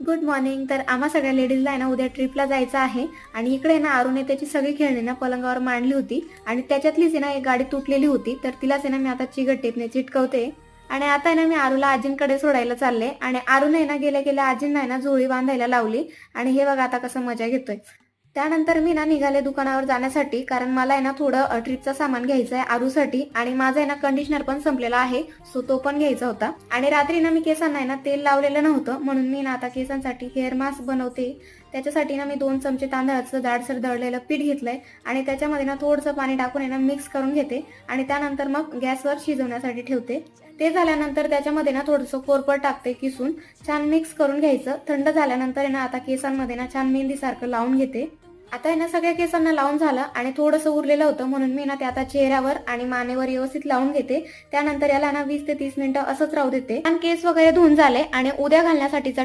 Good morning. तर आम्हा सगळ्या लेडीजला आहे ना उद्या ट्रिपला जायचं आहे आणि इकडे ना आरुने त्याची सगळी खेळणी ना पलंगावर मांडली होती आणि त्याच्यातलीच आहे ना एक गाडी तुटलेली होती. तर तिलाच आहे ना मी आता चिकट टेपने चिटकवते आणि आता आहे ना मी आरूला आजींकडे सोडायला चालले आणि आरूने आहे ना गेल्या गेल्या आजींना आहे ना झोळी बांधायला लावली आणि हे बघा आता कसं मजा घेतोय. त्यानंतर मी ना निघाले दुकानावर जाण्यासाठी, कारण मला आहे ना थोडं ट्रिपचं सामान घ्यायचं आहे आरूसाठी आणि माझा आहे ना कंडिशनर पण संपलेला आहे, सो तो पण घ्यायचा होता. आणि रात्री ना मी केसांना आहे ना तेल लावलेलं नव्हतं, म्हणून मी ना आता केसांसाठी हेअर मास्क बनवते. त्याच्यासाठी ना मी 2 चमचे तांदळाचं जाडसर दळलेलं पीठ घेतलंय आणि त्याच्यामध्ये ना थोडंसं पाणी टाकून आहे ना मिक्स करून घेते आणि त्यानंतर मग गॅसवर शिजवण्यासाठी ठेवते. ते झाल्यानंतर त्याच्यामध्ये ना थोडंसं कोरफड टाकते किसून, छान मिक्स करून घ्यायचं. थंड झाल्यानंतर आहे ना आता केसांमध्ये ना छान मेहंदी सारखं लावून घेते. आता आहे ना सगळ्या केसांना लावून झालं आणि थोडंसं उरलेलं होतं, म्हणून मी ना ते आता चेहऱ्यावर आणि मानेवर व्यवस्थित लावून घेते. त्यानंतर याला ना 20 ते 30 मिनिटं असंच राहू देते. आणि केस वगैरे धुवून झाले आणि उद्या घालण्यासाठीचा